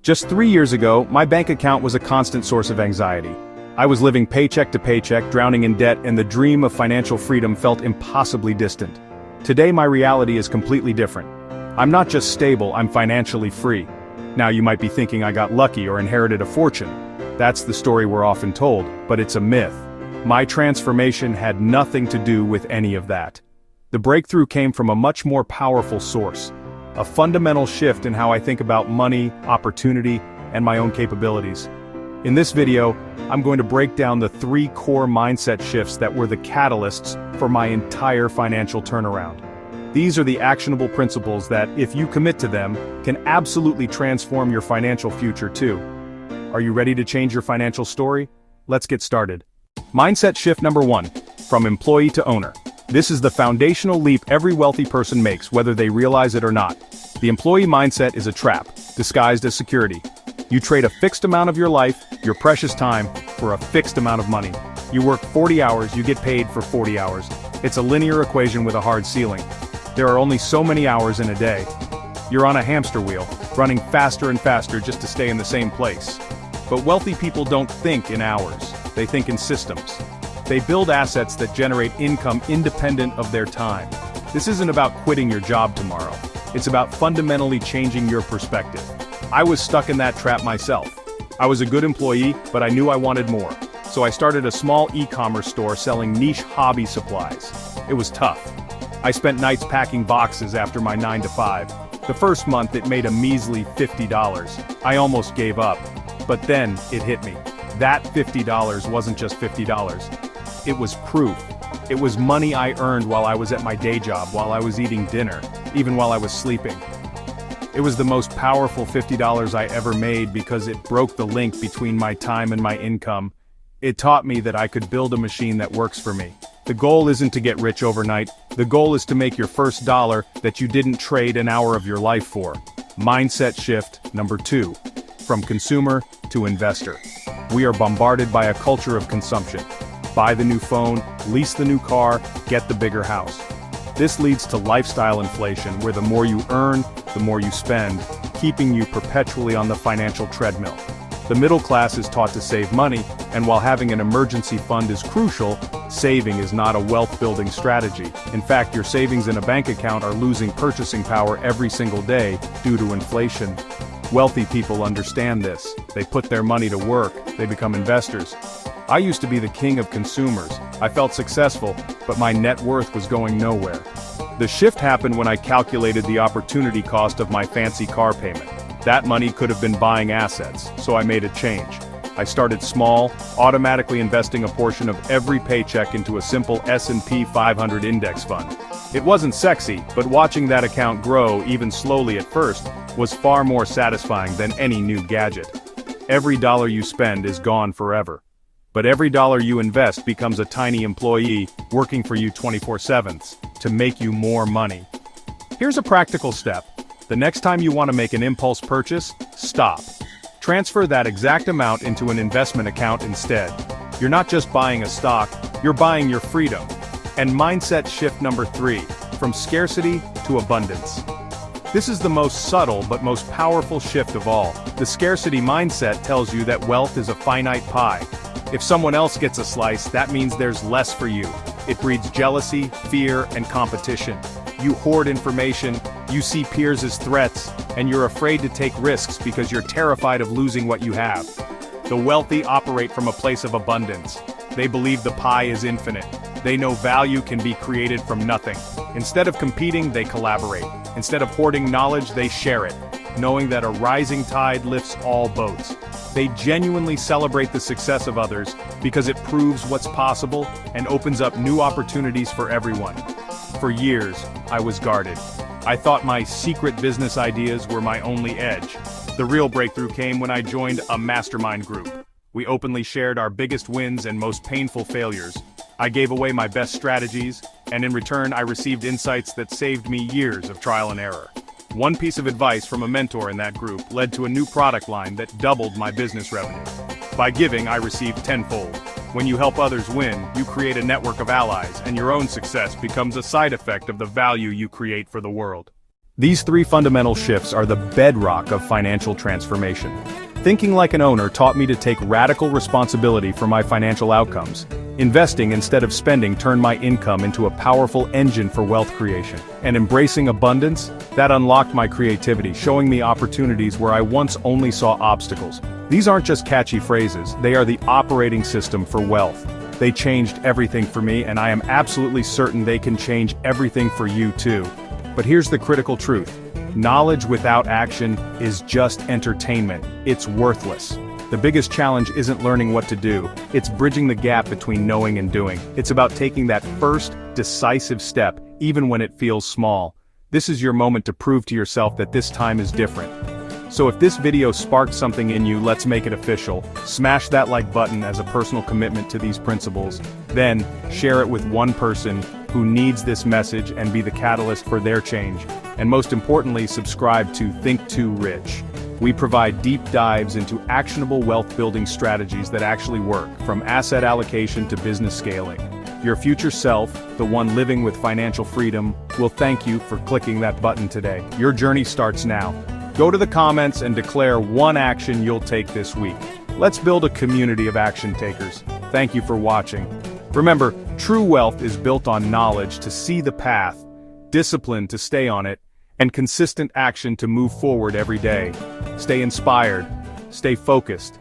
Just 3 years ago, my bank account was a constant source of anxiety. I was living paycheck to paycheck, drowning in debt, and the dream of financial freedom felt impossibly distant. Today my reality is completely different. I'm not just stable, I'm financially free. Now you might be thinking I got lucky or inherited a fortune. That's the story we're often told, but it's a myth. My transformation had nothing to do with any of that. The breakthrough came from a much more powerful source. A fundamental shift in how I think about money, opportunity, and my own capabilities. In this video, I'm going to break down the 3 core mindset shifts that were the catalysts for my entire financial turnaround. These are the actionable principles that, if you commit to them, can absolutely transform your financial future too. Are you ready to change your financial story? Let's get started. Mindset shift number 1, from employee to owner. This is the foundational leap every wealthy person makes, whether they realize it or not. The employee mindset is a trap, disguised as security. You trade a fixed amount of your life, your precious time, for a fixed amount of money. You work 40 hours, you get paid for 40 hours. It's a linear equation with a hard ceiling. There are only so many hours in a day. You're on a hamster wheel, running faster and faster just to stay in the same place. But wealthy people don't think in hours, they think in systems. They build assets that generate income independent of their time. This isn't about quitting your job tomorrow. It's about fundamentally changing your perspective. I was stuck in that trap myself. I was a good employee, but I knew I wanted more. So I started a small e-commerce store selling niche hobby supplies. It was tough. I spent nights packing boxes after my 9 to 5. The first month it made a measly $50. I almost gave up. But then it hit me. That $50 wasn't just $50. It was proof. It was money I earned while I was at my day job, while I was eating dinner, even while I was sleeping. It was the most powerful $50 I ever made because it broke the link between my time and my income. It taught me that I could build a machine that works for me. The goal isn't to get rich overnight. The goal is to make your first dollar that you didn't trade an hour of your life for. Mindset shift number 2, from consumer to investor. We are bombarded by a culture of consumption. Buy the new phone, lease the new car, get the bigger house. This leads to lifestyle inflation, where the more you earn, the more you spend, keeping you perpetually on the financial treadmill. The middle class is taught to save money, and while having an emergency fund is crucial, saving is not a wealth-building strategy. In fact, your savings in a bank account are losing purchasing power every single day due to inflation. Wealthy people understand this. They put their money to work, they become investors. I used to be the king of consumers. I felt successful, but my net worth was going nowhere. The shift happened when I calculated the opportunity cost of my fancy car payment. That money could have been buying assets, so I made a change. I started small, automatically investing a portion of every paycheck into a simple S&P 500 index fund. It wasn't sexy, but watching that account grow, even slowly at first, was far more satisfying than any new gadget. Every dollar you spend is gone forever. But every dollar you invest becomes a tiny employee working for you 24/7 to make you more money. Here's a practical step. The next time you want to make an impulse purchase, stop. Transfer that exact amount into an investment account instead. You're not just buying a stock, you're buying your freedom. And mindset shift number 3, from scarcity to abundance. This is the most subtle but most powerful shift of all. The scarcity mindset tells you that wealth is a finite pie. If someone else gets a slice, that means there's less for you. It breeds jealousy, fear, and competition. You hoard information, you see peers as threats, and you're afraid to take risks because you're terrified of losing what you have. The wealthy operate from a place of abundance. They believe the pie is infinite. They know value can be created from nothing. Instead of competing, they collaborate. Instead of hoarding knowledge, they share it, knowing that a rising tide lifts all boats. They genuinely celebrate the success of others because it proves what's possible and opens up new opportunities for everyone. For years, I was guarded. I thought my secret business ideas were my only edge. The real breakthrough came when I joined a mastermind group. We openly shared our biggest wins and most painful failures. I gave away my best strategies, and in return I received insights that saved me years of trial and error. One piece of advice from a mentor in that group led to a new product line that doubled my business revenue. By giving, I received tenfold. When you help others win, you create a network of allies, and your own success becomes a side effect of the value you create for the world. These three fundamental shifts are the bedrock of financial transformation. Thinking like an owner taught me to take radical responsibility for my financial outcomes. Investing instead of spending turned my income into a powerful engine for wealth creation. And embracing abundance, that unlocked my creativity, showing me opportunities where I once only saw obstacles. These aren't just catchy phrases, they are the operating system for wealth. They changed everything for me, and I am absolutely certain they can change everything for you too. But here's the critical truth. Knowledge without action is just entertainment. It's worthless. The biggest challenge isn't learning what to do, it's bridging the gap between knowing and doing. It's about taking that first, decisive step, even when it feels small. This is your moment to prove to yourself that this time is different. So if this video sparked something in you, let's make it official. Smash that like button as a personal commitment to these principles. Then, share it with one person who needs this message and be the catalyst for their change. And most importantly, subscribe to Think Too Rich. We provide deep dives into actionable wealth-building strategies that actually work, from asset allocation to business scaling. Your future self, the one living with financial freedom, will thank you for clicking that button today. Your journey starts now. Go to the comments and declare one action you'll take this week. Let's build a community of action takers. Thank you for watching. Remember, true wealth is built on knowledge to see the path, discipline to stay on it, and consistent action to move forward every day. Stay inspired, stay focused,